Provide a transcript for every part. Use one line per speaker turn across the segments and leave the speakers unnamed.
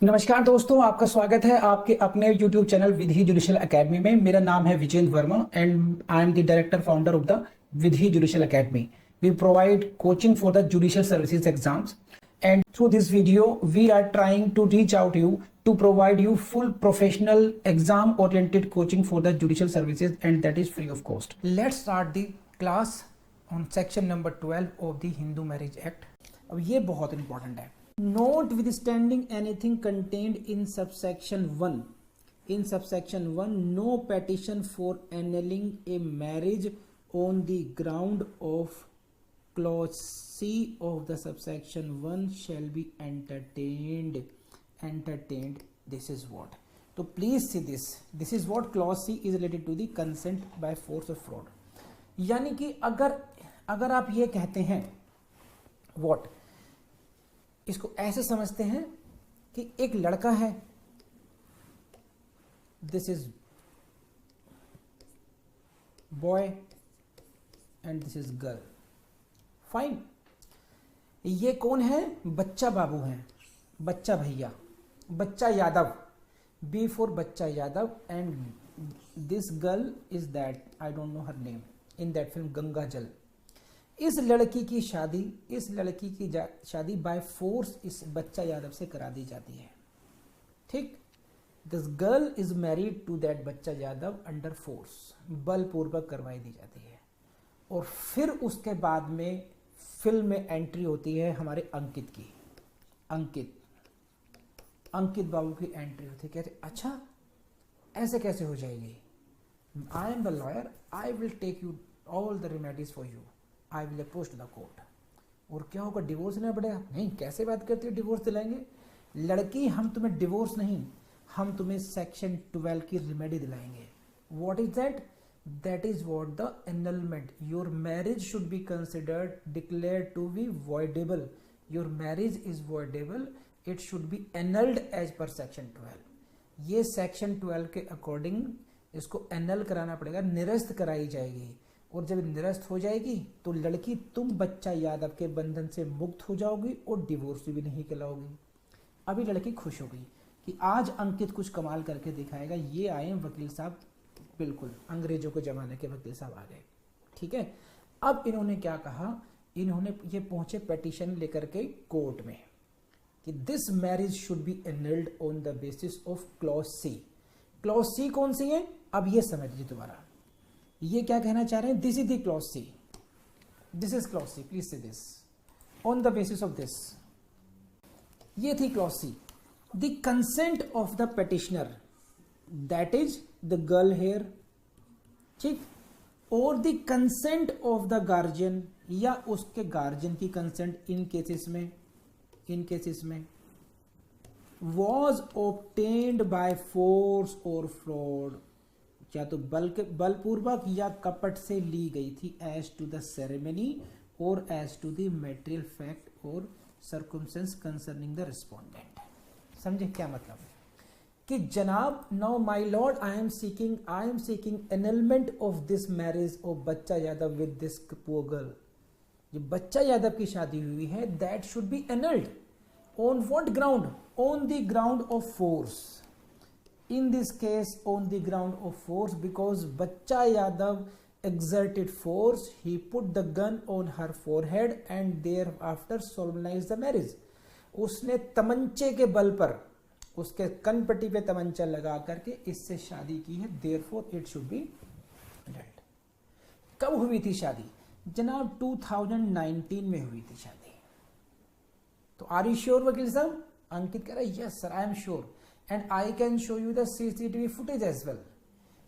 नमस्कार दोस्तों, आपका स्वागत है आपके अपने YouTube channel Vidhi judicial academy में। मेरा नाम है Vijendra Verma and I am the director founder of the Vidhi judicial academy. We provide coaching for the judicial services exams and through this video we are trying to reach out you to provide you full professional exam oriented coaching for the judicial services and that is free of cost. Let's start the class on section number 12 of the Hindu Marriage Act. अब ये बहुत important है। Notwithstanding anything contained in subsection 1, in subsection 1 no petition for annulling a marriage on the ground of clause C of the subsection 1 shall be entertained. This is what, so please see this is what clause C is related to the consent by force or fraud. यानी कि अगर आप ये कहते हैं what, इसको ऐसे समझते हैं कि एक लड़का है, this is boy and this is girl, fine. ये कौन है? बच्चा बाबू है, बच्चा भैया, बच्चा यादव, बी फॉर बच्चा Yadav and this girl is that, I don't know her name, in that film Ganga जल। इस लड़की की शादी बाय फोर्स इस बच्चा यादव से करा दी जाती है। ठीक, this girl is married to that Bachcha Yadav under force, बलपूर्वक करवाई दी जाती है। और फिर उसके बाद में फिल्म में एंट्री होती है हमारे अंकित की, अंकित बाबू की एंट्री होती है। कहते अच्छा ऐसे कैसे हो जाएगी? I am the lawyer, I will take you all the remedies for you, I will approach to the court. और क्या होगा? डिवोर्स लेना पड़ेगा? नहीं, कैसे बात करते हो डिवोर्स दिलाएंगे? लड़की, हम तुम्हें डिवोर्स नहीं, हम तुम्हें सेक्शन 12 की रेमेडी दिलाएंगे। What is that? That is what the annulment. Your marriage should be considered declared to be voidable. Your marriage is voidable, it should be annulled as per section 12। ये section 12 के according इसको anal कराना पड़ेगा, निरस्त कराई जाएगी। और जब निरस्त हो जाएगी तो लड़की तुम बच्चा यादव के बंधन से मुक्त हो जाओगी और डिवोर्स भी नहीं कहलाओगी। अभी लड़की खुश हो गई कि आज अंकित कुछ कमाल करके दिखाएगा। ये आए वकील साहब, बिल्कुल अंग्रेजों के जमाने के वकील साहब आ गए। ठीक है, अब इन्होंने क्या कहा? इन्होंने ये पहुंचे पेटिशन लेकर के कोर्ट में कि this marriage should be annulled on the basis of clause C. Clause C कौन सी है? अब ये समझ लीजिए दोबारा, ये क्या कहना चाह रहे हैं? This is the clause C, this is clause C, please see this on the basis of this. ये थी clause C, the consent of the petitioner, that is the girl here, ठीक, और the consent of the guardian या उसके guardian की consent in cases में was obtained by force और fraud, या तो बलपूर्वक या कपट से ली गई थी, एज टू द सेरेमनी और as to the material fact और सर्कमस्टेंस कंसर्निंग द रिस्पोंडेंट। समझे क्या मतलब? कि जनाब, now my lord, I am seeking annulment of this marriage of Bachcha Yadav with this poor girl. जो बच्चा यादव की शादी हुई है, that should be annulled on what ground? On the ground of force. In this case, on the ground of force, because Bachcha Yadav exerted force, he put the gun on her forehead and thereafter solemnized the marriage. उसने तमंचे के बल पर, उसके कनपट्टी पे तमंचा लगा करके इससे शादी की है, therefore it should be annulled। कब हुई थी शादी? जनाब 2019 में हुई थी शादी। तो आर यू श्योर वकील साहब? अंकित कह रहा है yes sir, I am sure and I can show you the CCTV footage as well.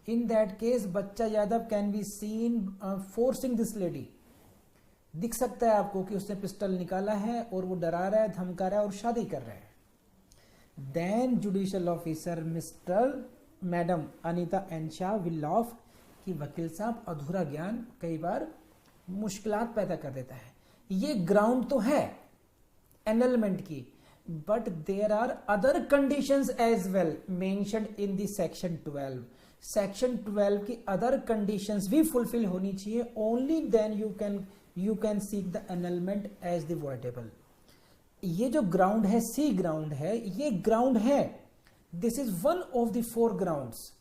In that case, बच्चा Yadav can be seen forcing this lady. दिख सकता है आपको कि उसने पिस्टल निकाला है और वो डरा रहा है, धमका रहा है और शादी कर रहा है। Then judicial officer mister madam Anita एनशा will laugh कि वकील साहब अधूरा ज्ञान कई बार मुश्किलात पैदा कर देता है। ये ग्राउंड तो है एनलमेंट की, but there are other conditions as well mentioned in the section 12. section 12 की other conditions भी fulfill होनी चाहिए, only then you can seek the annulment as the voidable। ये जो ग्राउंड है, सी ग्राउंड है, ये ग्राउंड है, this is one of the 4 grounds,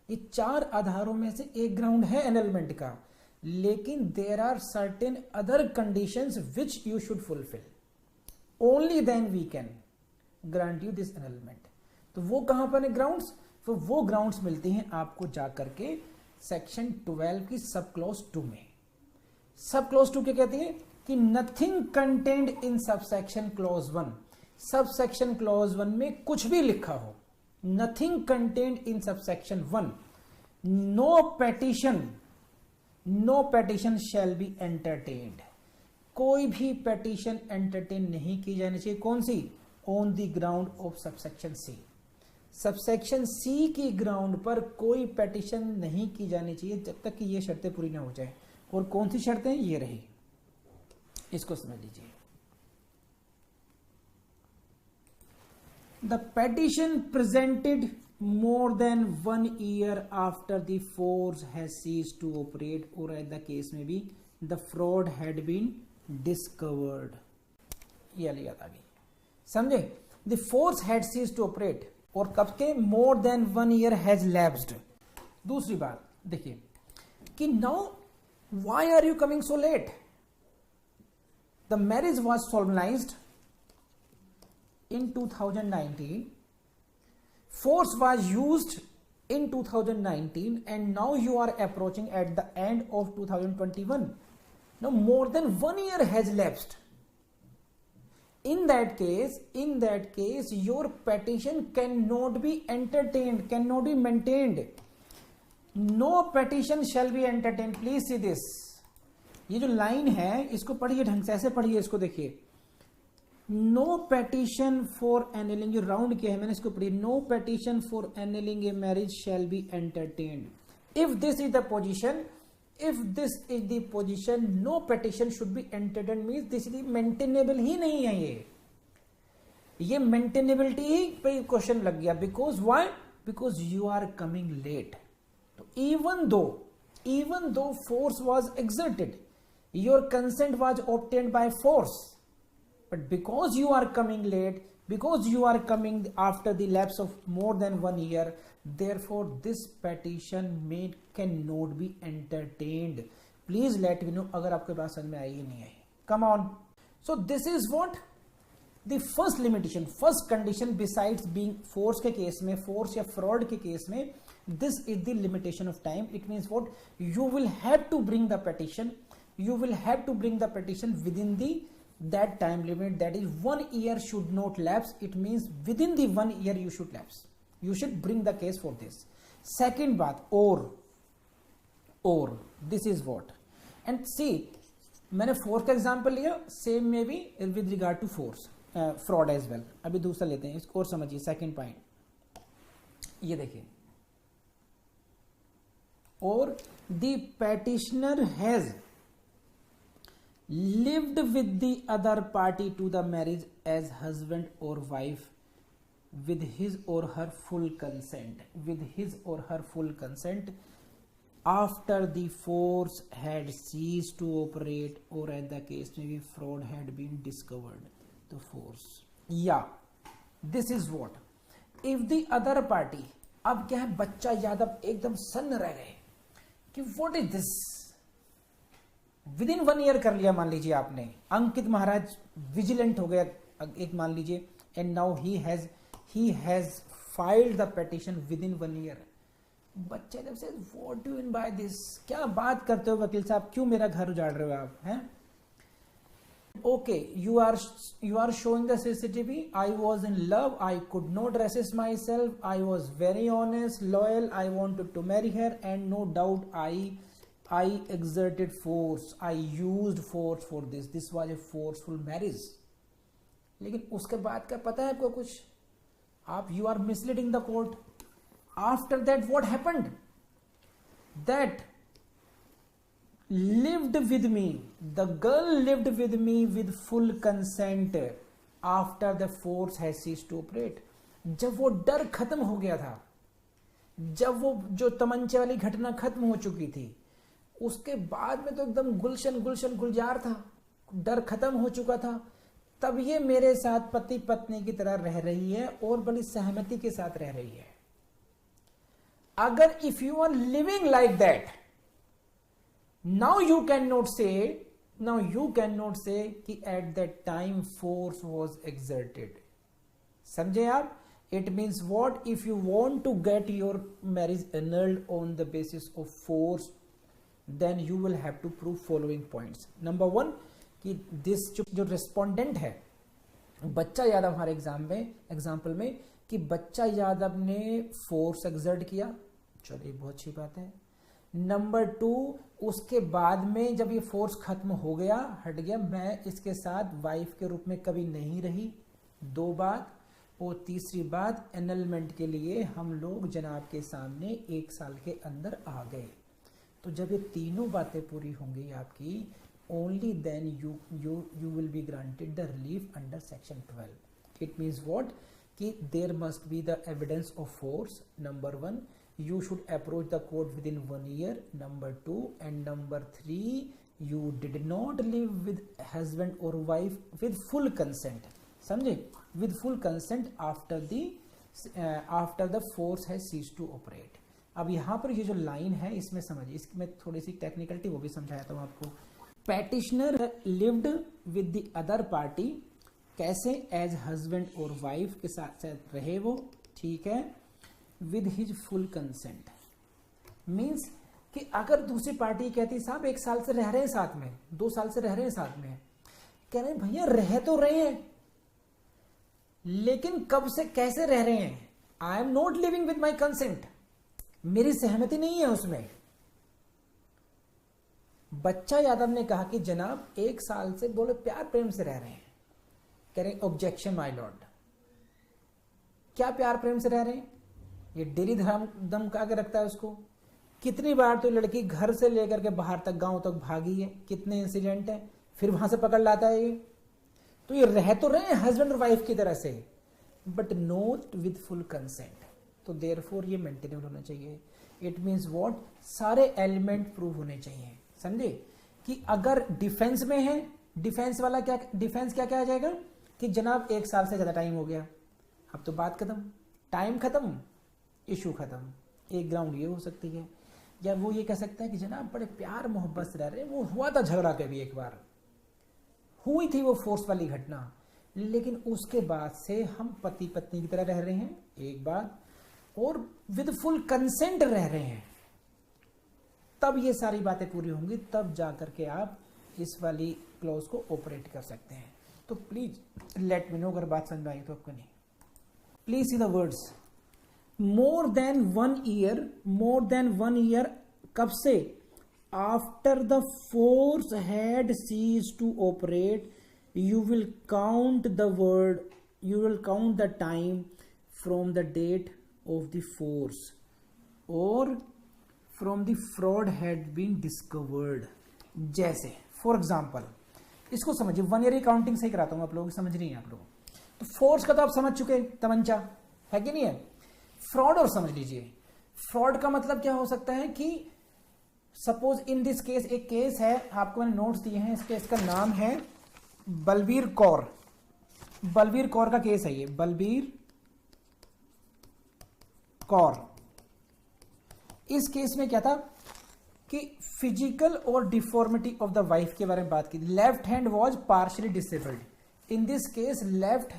ये 4 आधारों में से एक ग्राउंड है एनलमेंट का, लेकिन there are certain other conditions which you should fulfil, only then we can grant you this annulment. तो वो कहां पर है ग्राउंड्स? तो वो ग्राउंड्स मिलती हैं आपको जाकर के सेक्शन 12 की सब क्लॉज 2 में। सब क्लॉज 2 क्या कहती है कि nothing contained in sub section clause 1, sub section clause 1 में कुछ भी लिखा हो, nothing contained in sub section 1, no petition shall be entertained, कोई भी पेटिशन एंटरटेन नहीं की जानी चाहिए। कौन सी? On the ground of subsection C, subsection C की ग्राउंड पर कोई पेटिशन नहीं की जानी चाहिए जब तक कि ये शर्तें पूरी ना हो जाए। और कौन सी शर्तें? ये रही, इसको समझ लीजिए। The petition presented more than 1 year after the force has ceased to operate, or at the case में भी the fraud had been discovered। ये वाली याद आ गई, समझे? the force had ceased to operate, और कब के? more than 1 year has lapsed। दूसरी बात देखिए कि now why are you coming so late? the marriage was solemnized in 2019, force was used in 2019, and now you are approaching at the end of 2021. Now more than 1 year has lapsed. In that case your petition cannot be entertained, cannot be maintained. No petition shall be entertained। Please see this, ये जो line है इसको पढ़िए ढंग से, ऐसे पढ़िए, इसको देखिए। नो पेटिशन फॉर एनेलिंग, जो राउंड किया है मैंने इसको पढ़ी, no petition for annulling a marriage shall be entertained. If this is the position, no petition should be entertained, means this is maintainable ही नहीं है। ये मेंटेनेबिलिटी ही पे क्वेश्चन लग गया। Because why? Because you are coming late. तो even though force was exerted, your consent was obtained by force, but because you are coming late, because you are coming after the lapse of more than 1 year, therefore this petition cannot be entertained। please let me know अगर आपके पास समझ में आई या नहीं आई। come on, so this is what the first limitation, first condition besides being force के case में, force या fraud के केस में, this is the limitation of time। it means what? you will have to bring the petition within the that time limit, that is 1 year should not lapse। it means within the 1 year you should lapse, you should bring the case for this। second बात, or this is what, and see मैंने force का example लिया, same में भी with regard to force fraud as well. अभी दूसरा लेते हैं, इसको और समझिए। सेकंड पॉइंट ये देखिए, और the petitioner has lived with the other party to the marriage as husband or wife with his or her full consent, after the force had ceased to operate, or at the case maybe fraud had been discovered। the force, this is what if the other party, अब क्या है, बच्चा यादव एकदम सन्न रह गए कि what is this, with in 1 year कर लिया मान लीजिए आपने, अंकित महाराज विजिलेंट हो गया एक मान लीजिए, and now he has filed the petition with in 1 year. बच्चे जब से what do mean by this, क्या बात करते हो वकील साहब, क्यों मेरा घर उजाड़ रहे हो आप, हैं? Okay, you are showing the CCTV, I was in love, I could not resist myself, I was very honest, loyal, I wanted to marry her, and no doubt I exerted force, I used force for this, this was a forceful marriage। लेकिन उसके बाद का पता है आपको कुछ? आप you are misleading the court। after that what happened? that lived with me, the girl lived with me with full consent after the force has ceased to operate। जब वो डर खत्म हो गया था, जब वो जो तमंचे वाली घटना खत्म हो चुकी थी, उसके बाद में तो एकदम गुलजार था, डर खत्म हो चुका था, तब ये मेरे साथ पति पत्नी की तरह रह रही है और बड़ी सहमति के साथ रह रही है। अगर if you are living like that, now you can not say कि at that time force was exerted. समझे आप? It means what? If you want to get your marriage annulled on the basis of force, then you will have to prove following points. Number 1 कि this जो respondent है बच्चा यादव, हमारे example में कि बच्चा यादव ने फोर्स एक्सर्ट किया, चलिए बहुत अच्छी बात है। नंबर 2, उसके बाद में जब ये फोर्स खत्म हो गया, हट गया, मैं इसके साथ वाइफ के रूप में कभी नहीं रही, 2 बात। और तीसरी बात, एनलमेंट के लिए हम लोग जनाब के सामने 1 साल के अंदर आ गए। तो जब ये तीनों बातें पूरी होंगी आपकी, only then you will be granted the relief under section 12. It means what? कि there must be the evidence of force. Number 1, you should approach the court within 1 year. Number 2 and number 3, you did not live with husband or wife with full consent. समझे? With full consent after the force has ceased to operate. अब यहाँ पर ये जो line है इसमें समझिए, इसमें थोड़ी सी टेक्निकलिटी वो भी समझाया था आपको। Petitioner lived with the other party, कैसे? एज हस्बैंड और वाइफ के साथ रहे वो, ठीक है, with his full consent. Means कि अगर दूसरी पार्टी कहती साहब 1 साल से रह रहे हैं साथ में, 2 साल से रह रहे हैं साथ में, कह रहे हैं भैया रह तो रहे हैं, लेकिन कब से कैसे रह रहे हैं? I am not living with my consent, मेरी सहमति नहीं है उसमें। बच्चा यादव ने कहा कि जनाब 1 साल से बोले प्यार प्रेम से रह रहे हैं। कह रहे ऑब्जेक्शन माय लॉर्ड, क्या प्यार प्रेम से रह रहे हैं? ये डेली दम का के रखता है उसको। कितनी बार तो लड़की घर से लेकर के बाहर तक, गांव तक भागी है, कितने इंसिडेंट है, फिर वहां से पकड़ लाता है ये। तो ये रह तो रहे हैं हस्बैंड और वाइफ की तरह से, but not with full consent. तो देयरफॉर ये मेंटेनेबल होना चाहिए। It means what? सारे एलिमेंट प्रूव होने चाहिए। समझे? कि अगर डिफेंस में है, डिफेंस क्या कहा जाएगा कि जनाब 1 साल से ज्यादा टाइम हो गया, अब तो बात खत्म, टाइम खत्म, इशू खत्म। एक ग्राउंड ये हो सकती है, या वो ये कह सकता है कि जनाब बड़े प्यार मोहब्बत से रह रहे हैं, वो हुआ था झगड़ा कभी एक बार, हुई थी वो फोर्स वाली घटना, लेकिन उसके बाद से हम पति पत्नी की तरह रह रहे हैं, एक बात, और विद फुल कंसेंट रह रहे हैं। तब ये सारी बातें पूरी होंगी, तब जाकर के आप इस वाली क्लॉज को ऑपरेट कर सकते हैं। तो प्लीज लेट मी नो अगर बात समझ में आई तो आपको नहीं। Please see the words. More than 1 year कब से? After the force had seize to operate, you will count the time from the date of the force और from the fraud had been discovered. जैसे for example, इसको समझिए, 1 year की counting सही कराता हूं, आप लोग समझ रही हैं आप लोग। तो फोर्स का तो आप समझ चुके, तमंचा है कि नहीं है। फ्रॉड और समझ लीजिए। फ्रॉड का मतलब क्या हो सकता है कि सपोज इन दिस केस, एक केस है, आपको मैंने नोट्स दिए हैं, इस केस का नाम है बलबीर कौर। बलबीर कौर का केस है ये, बलबीर कौर। इस केस में क्या था कि फिजिकल और डिफॉर्मिटी ऑफ द वाइफ के बारे में बात की। Left hand was partially disabled. In this case left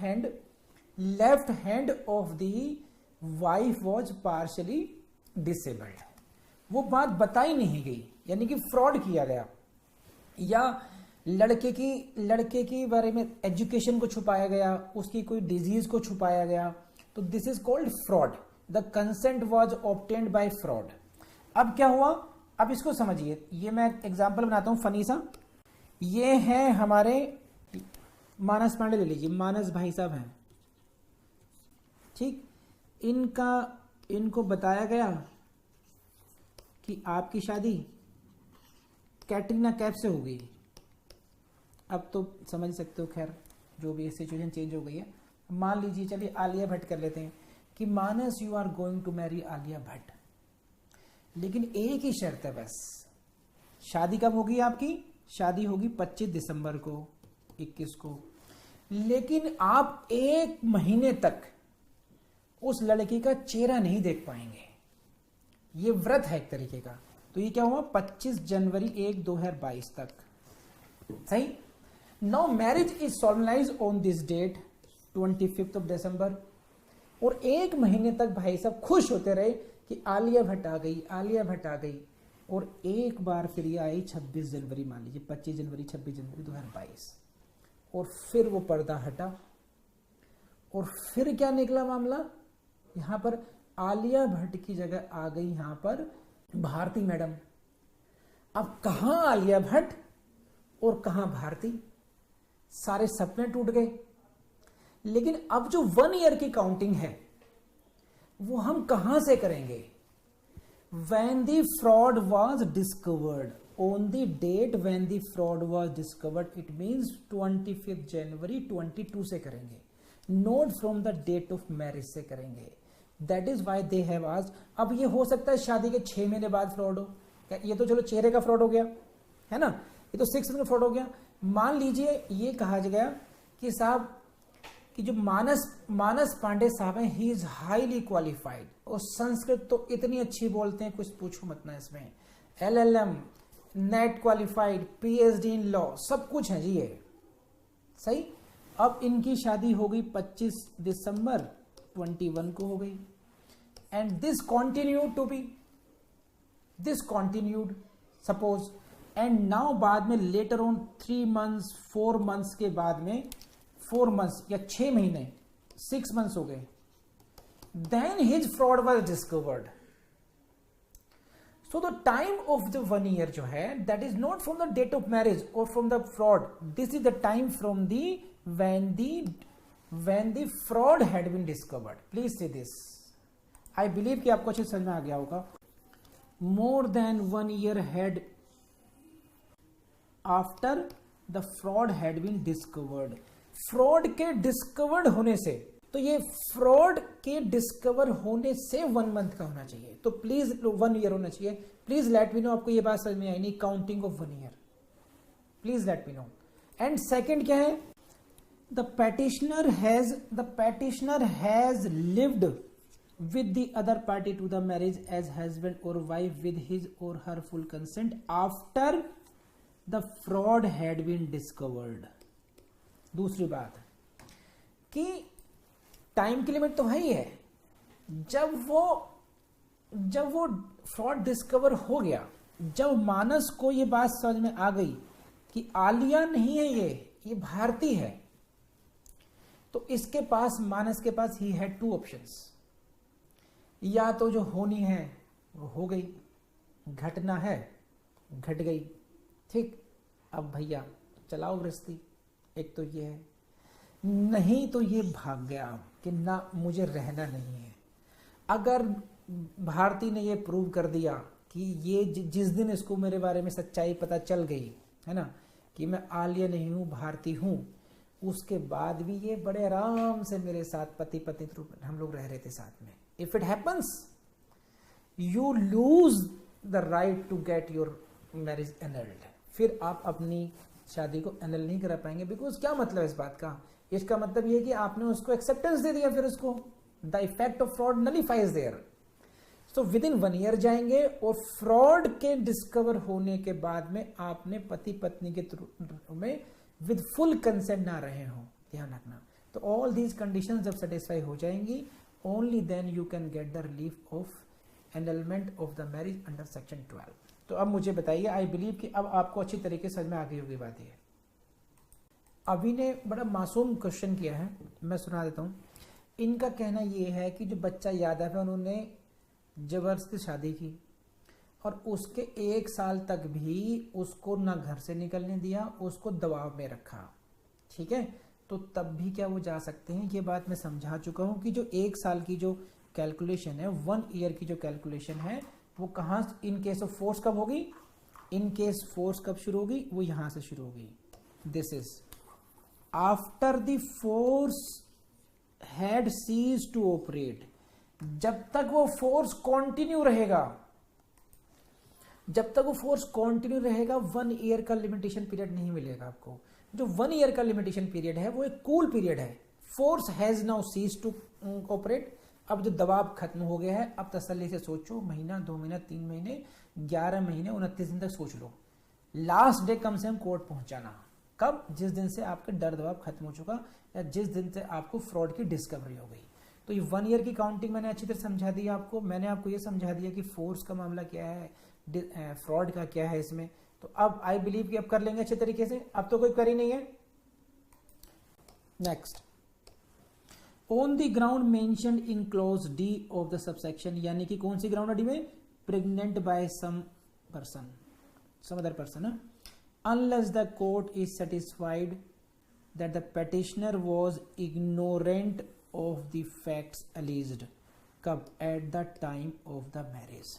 hand of the wife was partially disabled. वो बात बताई नहीं गई, यानी कि फ्रॉड किया गया, या लड़के की बारे में एजुकेशन को छुपाया गया, उसकी कोई डिजीज को छुपाया गया, तो this is called fraud. The consent was obtained bye fraud. अब क्या हुआ, अब इसको समझिए, ये मैं एग्जाम्पल बनाता हूं फनी सा। ये है हमारे मानस पांडे, ले लीजिए, मानस भाई साहब हैं, ठीक। इनको बताया गया कि आपकी शादी कैटरीना कैफ से होगी। अब तो समझ सकते हो, खैर जो भी सिचुएशन चेंज हो गई है। मान लीजिए, चलिए आलिया भट्ट कर लेते हैं कि Manas you are going to marry Alia Bhatt, लेकिन एक ही शर्त है बस। शादी कब होगी आपकी? शादी होगी 25 दिसंबर को, 21 को। लेकिन आप 1 महीने तक उस लड़की का चेहरा नहीं देख पाएंगे। ये व्रत है एक तरीके का। तो ये क्या हुआ, 25 जनवरी 2022 तक। सही। Now marriage is solemnized on this date 25 दिसंबर। और 1 महीने तक भाई साहब खुश होते रहे कि आलिया भट्ट आ गई, आलिया भट्ट आ गई। और एक बार फिर ये आई 26 जनवरी, मान लीजिए 25 जनवरी 26 जनवरी 2022, और फिर वो पर्दा हटा। और फिर क्या निकला मामला, यहां पर आलिया भट्ट की जगह आ गई यहां पर भारती मैडम। अब कहां आलिया भट्ट और कहां भारती, सारे सपने टूट गए। लेकिन अब जो 1 ईयर की काउंटिंग है वो हम कहां से करेंगे। When the fraud was discovered, on the date when the fraud was discovered, it means 25 जनवरी 22 से करेंगे, not from the date of marriage से करेंगे। That is why they have asked। अब ये हो सकता है शादी के 6 महीने बाद फ्रॉड हो, ये तो चलो चेहरे का फ्रॉड हो गया है ना, ये तो 6 मंथ फ्रॉड हो गया। मान लीजिए ये कहा गया कि साहब कि जो मानस पांडे साहब हैं, ही इज हाईली क्वालिफाइड, और संस्कृत तो इतनी अच्छी बोलते हैं कुछ पूछो मत ना। इसमें LLM, net qualified, PhD in law, सब कुछ है जी ये। सही। अब इनकी शादी हो गई 25 दिसंबर 21 को हो गई। And this continued suppose, and now बाद में लेटर ऑन 3 मंथ्स 4 मंथ्स के बाद में 4 मंथ्स या 6 महीने 6 मंथ्स हो गए, then his fraud was discovered. So the time of the 1 year जो है, that is not from the date of marriage और from the fraud, this is the time from the when the fraud had been discovered। Please say this। I believe कि आपको अच्छे समझ में आ गया होगा। More than 1 year had after the fraud had been discovered। Fraud के discovered होने से, तो ये फ्रॉड के डिस्कवर होने से 1 मंथ का होना चाहिए, तो प्लीज 1 ईयर होना चाहिए। प्लीज लेट मी नो आपको ये बात समझ में आई नहीं, counting of 1 year, please let me know. And second क्या है, the petitioner has lived with the other party to the marriage as husband or wife with his or her full consent after the fraud had been discovered। दूसरी बात कि time की limit तो है ही है। जब वो फ्रॉड डिस्कवर हो गया, जब मानस को ये बात समझ में आ गई कि आलिया नहीं है ये भारती है, तो इसके पास, मानस के पास ही हैड 2 ऑप्शंस। या तो जो होनी है वो हो गई, घटना है घट गई, ठीक, अब भैया चलाओ गृहस्थी। एक तो ये है, नहीं तो ये भाग गया कि ना मुझे रहना नहीं है। अगर भारती ने ये प्रूव कर दिया कि ये जिस दिन इसको मेरे बारे में सच्चाई पता चल गई है ना कि मैं आलिया नहीं हूं भारती हूं, उसके बाद भी ये बड़े आराम से मेरे साथ पति पत्नी हम लोग रह रहे थे साथ में। If it happens you lose the right to get your marriage annulled. फिर आप अपनी शादी को एनल नहीं करा पाएंगे। बिकॉज क्या मतलब है इस बात का, इसका मतलब ये कि आपने उसको एक्सेप्टेंस दे दिया, फिर उसको the effect of fraud nullifies there. So within 1 year जाएंगे और फ्रॉड के डिस्कवर होने के बाद में आपने पति पत्नी के थ्रू में विद फुल कंसेंट ना रहे हो, ध्यान रखना। तो ऑल दीज कंडीशंस जब सेटिस्फाई हो जाएंगी, only then you can get the relief of annulment of the marriage under section 12। तो अब मुझे बताइए, आई बिलीव कि अब आपको अच्छी तरीके से समझ में आ गई होगी बात ये। अभी ने बड़ा मासूम क्वेश्चन किया है, मैं सुना देता हूँ। इनका कहना ये है कि जो बच्चा यादव है उन्होंने जबरदस्ती शादी की और उसके 1 साल तक भी उसको ना घर से निकलने दिया, उसको दबाव में रखा, ठीक है। तो तब भी क्या वो जा सकते हैं, ये बात मैं समझा चुका हूं कि जो 1 साल की जो कैलकुलेशन है, 1 ईयर की जो कैलकुलेशन है, वो कहां, इन केस ऑफ फोर्स कब होगी, इन केस फोर्स कब शुरू होगी, वो यहां से शुरू होगी। This is after the force had seize to operate. जब तक वो फोर्स कंटिन्यू रहेगा, जब तक वो फोर्स कंटिन्यू रहेगा, 1 ईयर का लिमिटेशन पीरियड नहीं मिलेगा आपको। जो 1 ईयर का लिमिटेशन पीरियड है वो एक कूल पीरियड है. Force has now cease to operate. अब जो दबाव खत्म हो गया है, अब तसल्ली से सोचो, महीना, 2 महीना, 3 महीने, 11 महीने, 29 दिन तक सोच लो. लास्ट डे कम से कम कोर्ट पहुंचाना. कब? जिस दिन से आपका डर दबाव खत्म हो चुका या जिस दिन से आपको फ्रॉड की डिस्कवरी हो गई. तो ये 1 ईयर की काउंटिंग मैंने अच्छी तरह समझा दी आपको. मैंने आपको ये समझा दिया कि फोर्स का मामला क्या है, फ्रॉड का क्या है इसमें. तो अब आई बिलीव कि अब कर लेंगे अच्छे तरीके से. अब तो कोई क्वेरी नहीं है. Next, on the ground mentioned in clause D of the subsection, यानी कि कौन सी ग्राउंड डी में? Pregnant by some person, some other person, unless the court is satisfied that the petitioner was ignorant of the facts alleged. कब? At the time of the marriage.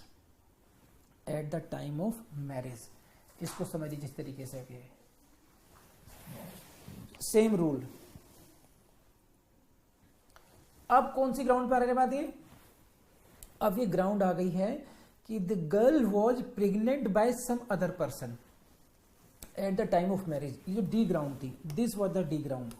At the time of marriage. इसको समझ लीजिए इस तरीके से. Same rule. अब कौन सी ग्राउंड पर आने बात है? अब ये ग्राउंड आ गई है कि the girl was pregnant by some other person at the time of marriage. ये जो डी ग्राउंड थी, this was the D ground.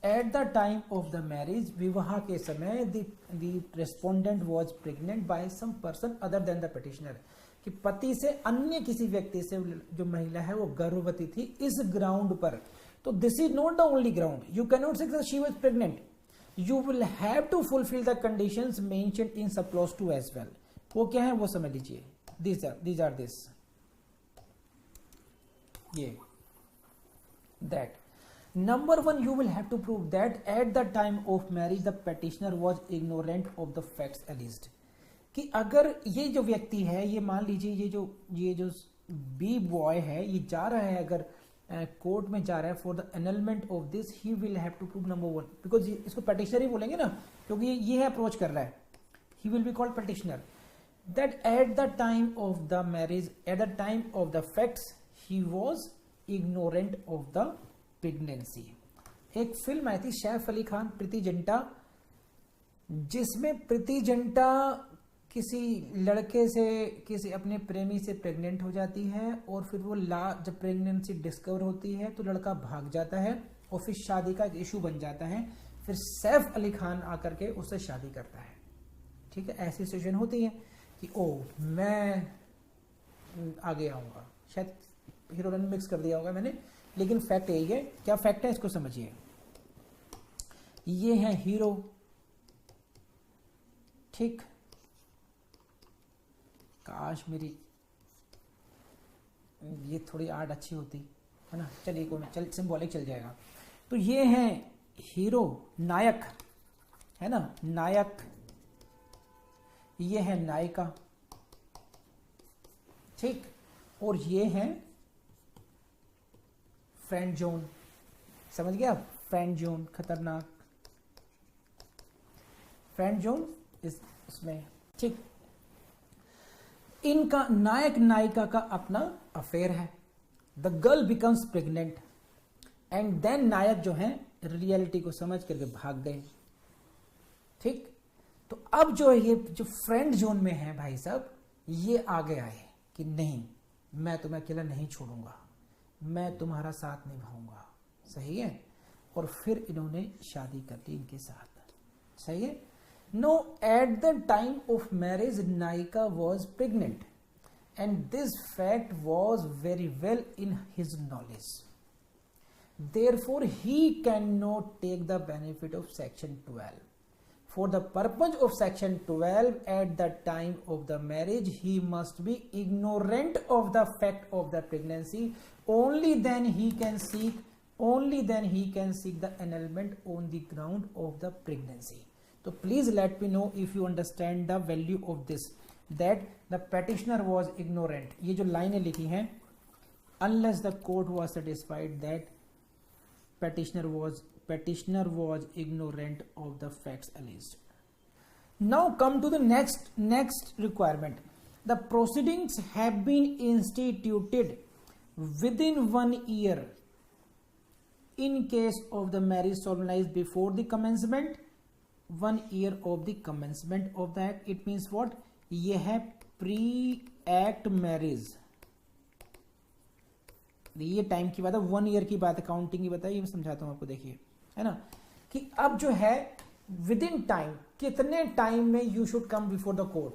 At the time of the marriage, विवाह के समय, the respondent was pregnant by some person other than the petitioner, कि पति से अन्य किसी व्यक्ति से जो महिला है वो गर्भवती थी इस ग्राउंड पर. तो this is not the only ground. You can not say that she was pregnant. You will have to fulfil the conditions mentioned in sub clause 2 as well. वो क्या है वो समझ लीजिए. दीज आर दिस, ये that number 1, you will have to prove that at the time of marriage the petitioner was ignorant of the facts alleged. कि अगर ये जो व्यक्ति है, ये मान लीजिए ये जो बी बॉय है, ये जा रहा है, अगर कोर्ट में जा रहा है for the annulment of this, he will have to prove number 1, because इसको petitioner ही बोलेंगे ना, क्योंकि ये है अप्रोच कर रहा है. He will be called petitioner. that at the time of the marriage, at the time of the facts, he was ignorant of the pregnancy. एक फिल्म आई थी सैफ अली खान, प्रीति जिंटा, जिसमें प्रीति जिंटा किसी लड़के से, किसी अपने प्रेमी से प्रेग्नेंट हो जाती है और फिर वो जब प्रेगनेंसी डिस्कवर होती है तो लड़का भाग जाता है और फिर शादी का एक इशू बन जाता है. फिर सैफ अली खान आकर के उससे शादी करता है. ठीक है, ऐसी सिचुएशन होती है कि ओ मैं आगे आऊंगा. शायद हीरो ने मिक्स कर दिया होगा मैंने, लेकिन फैक्ट यही है. क्या फैक्ट है इसको समझिए. ये है हीरो, ठीक. काश मेरी ये थोड़ी आर्ट अच्छी होती है ना. चलिए कोई चल, सिंबॉलिक चल जाएगा. तो ये है हीरो, नायक है ना, नायक. ये है नायिका, ठीक. और ये है फ्रेंड जोन. समझ गया? फ्रेंड जोन खतरनाक. फ्रेंड जोन इसमें, ठीक. इनका नायक नायिका का अपना अफेयर है. The girl becomes pregnant and then नायक जो है रियलिटी को समझ करके भाग गए. ठीक. तो अब जो ये जो फ्रेंड जोन में है भाई साहब, ये आगे आए कि नहीं, मैं तुम्हें अकेला नहीं छोड़ूंगा, मैं तुम्हारा साथ निभाऊंगा. सही है. और फिर इन्होंने शादी कर ली इनके साथ. सही है. No, at the time of marriage Nayika was pregnant and this fact was very well in his knowledge. Therefore he can not take the benefit of section 12. For the purpose of section 12, at the time of the marriage, he must be ignorant of the fact of the pregnancy. Only then he can seek the annulment on the ground of the pregnancy. So please let me know if you understand the value of this, that the petitioner was ignorant. ये जो लाइनें लिखी हैं, unless the court was satisfied that petitioner was ignorant of the facts alleged. Now come to the next requirement. The proceedings have been instituted within 1 year in case of the marriage solemnized before the commencement. 1 year of the commencement of the act. It means what? ये है pre-act marriage. ये time की बात है, 1 year की बात है, counting की बताइए, मैं समझाता हूँ आपको, देखिए है ना, कि अब जो है विद इन टाइम, कितने टाइम में you should come before the court.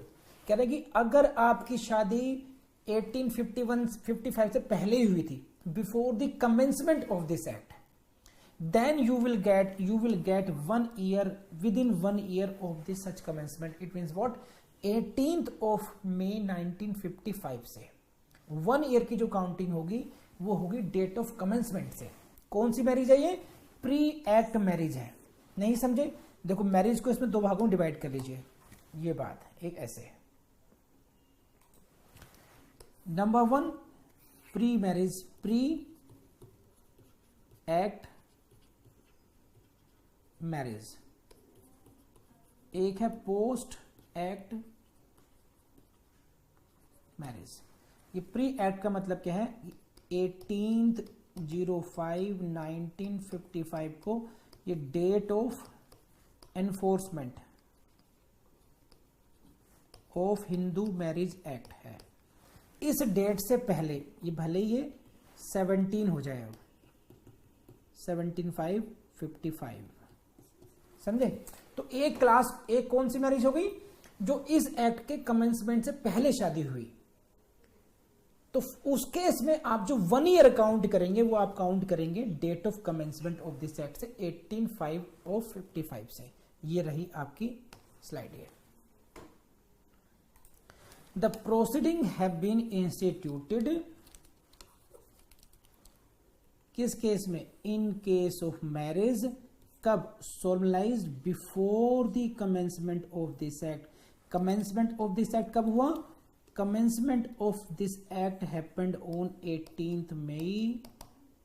कह रहे कि अगर आपकी शादी 1851-55 से पहले ही हुई थी, before the commencement of this act, then you will get 1 year, within 1 year of this such commencement. It means what, 18th of May 1955 से 1 ईयर की जो काउंटिंग होगी वो होगी डेट ऑफ कमेंसमेंट से। कौन सी मैरिज है ये, प्री एक्ट मैरिज है। नहीं समझे, देखो मैरिज को इसमें 2 भागों में डिवाइड कर लीजिए, ये बात एक ऐसे, number 1 pre marriage, pre act marriage, एक है पोस्ट एक्ट मैरिज। ये प्री एक्ट का मतलब क्या है, 18/05/1955 को ये date of enforcement of Hindu marriage act है। इस डेट से पहले, ये भले ये 17 हो जाए, अब 17/5/55, समझे। तो एक क्लास, एक कौन सी मैरिज हो गई, जो इस एक्ट के कमेंसमेंट से पहले शादी हुई, तो उस केस में आप जो 1 ईयर काउंट करेंगे वो आप काउंट करेंगे date of commencement of this act से 18/5/55 से। ये रही आपकी स्लाइड। है the proceeding have been instituted, किस केस में, इन केस ऑफ मैरिज, कब, solemnized before the commencement of this act. Commencement of this act कब हुआ, commencement of this act happened on 18th May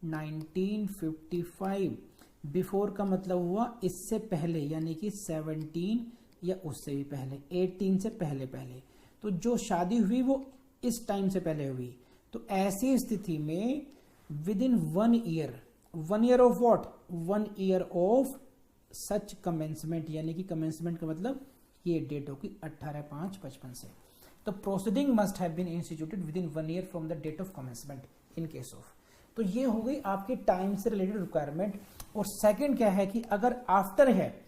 1955। Before का मतलब हुआ इससे पहले, यानी कि 17 या उससे भी पहले, 18 से पहले पहले। तो जो शादी हुई वो इस टाइम से पहले हुई। तो ऐसी स्थिति में with in 1 year, 1 year of what, 1 year of such commencement, यानी कि कमेंसमेंट का मतलब ये डेट होगी 18/5/55 से। तो proceeding must have been instituted within 1 year from the date of commencement in case of. तो ये हो गई आपकी टाइम से रिलेटेड रिक्वायरमेंट। और सेकंड क्या है कि अगर आफ्टर है,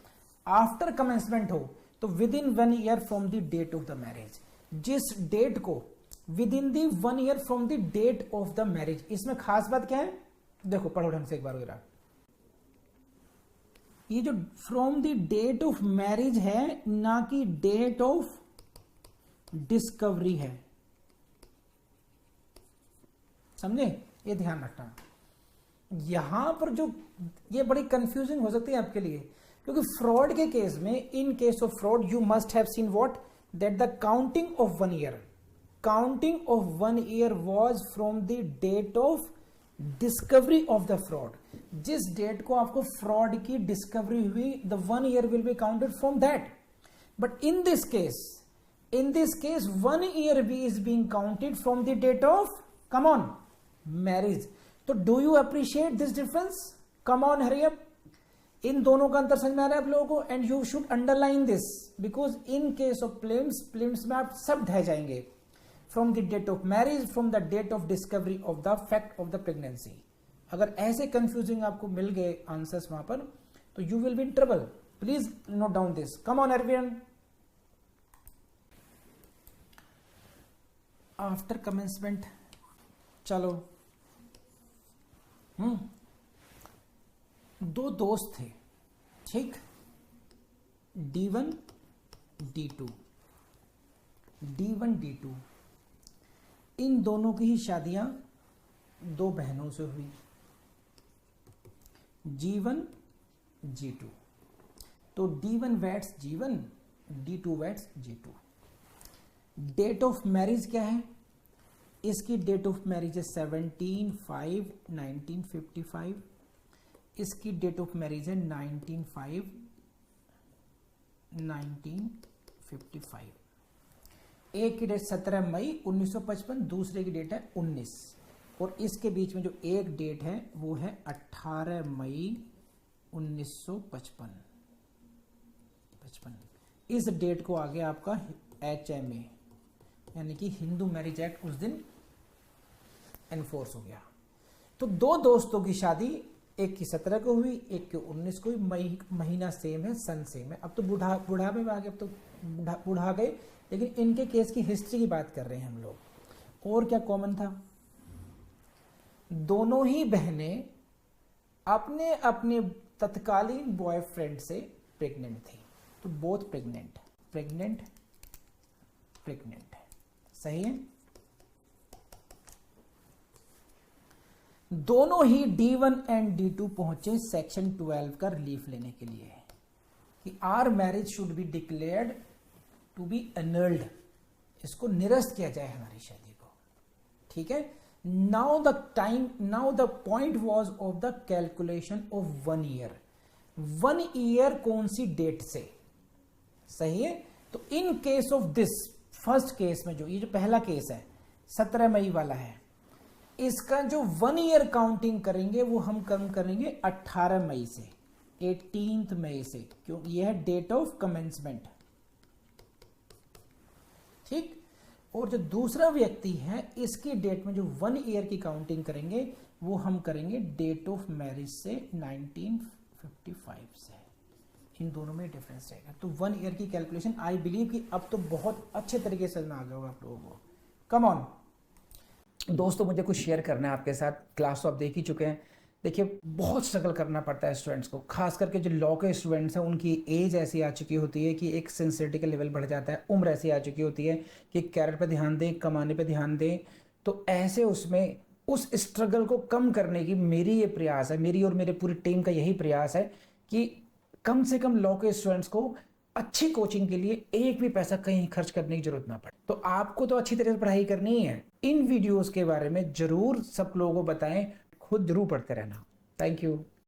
आफ्टर कमेंसमेंट हो तो within 1 year from the date of the marriage. जिस डेट को within the 1 year from the date of the marriage, इसमें खास बात क्या है, देखो पढ़ो ढंग से एक बार वगैरह। ये जो from the date of marriage है, ना कि डेट ऑफ डिस्कवरी है, समझे, ये ध्यान रखना। यहां पर जो ये बड़ी कंफ्यूजिंग हो सकती है आपके लिए, क्योंकि फ्रॉड के केस में, in case of fraud you must have seen what, that the counting of 1 year, counting of 1 year was from the date of discovery of the fraud. जिस डेट को आपको फ्रॉड की डिस्कवरी हुई, the 1 year will be counted from that. But in this case 1 year be is being counted from the date of, come on, marriage. तो do you appreciate this difference, come on hurry up. इन दोनों का अंतर समझ में आ रहा है आप लोगों को, and you should underline this, because in case of plims में आप सब ढह जाएंगे, from the date of marriage, from the date of discovery of the fact of the pregnancy. अगर ऐसे कंफ्यूजिंग आपको मिल गए आंसर्स वहां पर, तो you will be in trouble. Please note down this, come on everyone. After commencement, चलो, 2 दोस्त थे, ठीक, D1 D2, D1 D2, इन दोनों की ही शादियां 2 बहनों से हुई, G1 G2। तो D1 waits G1, D2 waits G2। Date of marriage क्या है, इसकी डेट ऑफ मैरिज है 17/5/1955, इसकी डेट ऑफ मैरिज है 19/5/1955। एक की डेट 17 मई 1955, दूसरे की डेट है 19, और इसके बीच में जो एक डेट है वो है 18 मई 1955। इस डेट को आगे आपका HMA यानी कि हिंदू मैरिज एक्ट उस दिन एनफोर्स हो गया। तो दो दोस्तों की शादी, एक की 17 को हुई, एक की 19 को हुई, महीना सेम है, सन सेम है। अब तो बुढ़ापे में आ गए, अब तो बुढ़ा गए, लेकिन इनके केस की हिस्ट्री की बात कर रहे हैं हम लोग। और क्या कॉमन था? दोनों ही बहनें अपने अपने तत्कालीन बॉयफ्रेंड से प्रेग्नेंट थी। तो बोथ प्रेग्नेंट, प्रेग्नेंट, प्रेग्नेंट, सही है। दोनों ही D1 एंड D2 पहुंचे सेक्शन 12 का रिलीफ लेने के लिए कि our marriage should be declared to be annulled, इसको निरस्त किया जाए हमारी शादी को, ठीक है। Now the point was of the calculation of 1 year. 1 year कौन सी डेट से, सही है। तो in case of this first case में, जो ये जो पहला केस है 17 मई वाला है, इसका जो 1 ईयर काउंटिंग करेंगे वो हम कम करेंगे 18 मई से, 18th मई से, क्यों, ये है डेट ऑफ कमेंसमेंट, ठीक। और जो दूसरा व्यक्ति है इसकी डेट में जो 1 ईयर की काउंटिंग करेंगे वो हम करेंगे डेट ऑफ मैरिज से 1955 से। इन दोनों में डिफरेंस रहेगा। तो 1 ईयर की कैलकुलेशन आई बिलीव कि अब तो बहुत अच्छे तरीके से समझ आ गया होगा आप लोगों को। कम ऑन दोस्तों, मुझे कुछ शेयर करना है आपके साथ। क्लास तो आप देख ही चुके हैं। देखिए, बहुत स्ट्रगल करना पड़ता है स्टूडेंट्स को, खास करके जो लॉ के स्टूडेंट्स हैं उनकी एज ऐसी आ चुकी होती है कि एक सिंसियरिटी का लेवल बढ़ जाता है, उम्र ऐसी आ चुकी होती है कि कैरियर पे ध्यान दें, कमाने पे ध्यान दें। तो ऐसे उसमें उस स्ट्रगल को कम करने की मेरी ये प्रयास है, मेरी और मेरे पूरी टीम का यही प्रयास है कि कम से कम लॉ के स्टूडेंट्स को अच्छी कोचिंग के लिए एक भी पैसा कहीं खर्च करने की जरूरत ना पड़े। तो आपको तो अच्छी तरह से पढ़ाई करनी है। इन वीडियोस के बारे में जरूर सब लोगों को बताएं, खुद जरूर पढ़ते रहना। Thank you.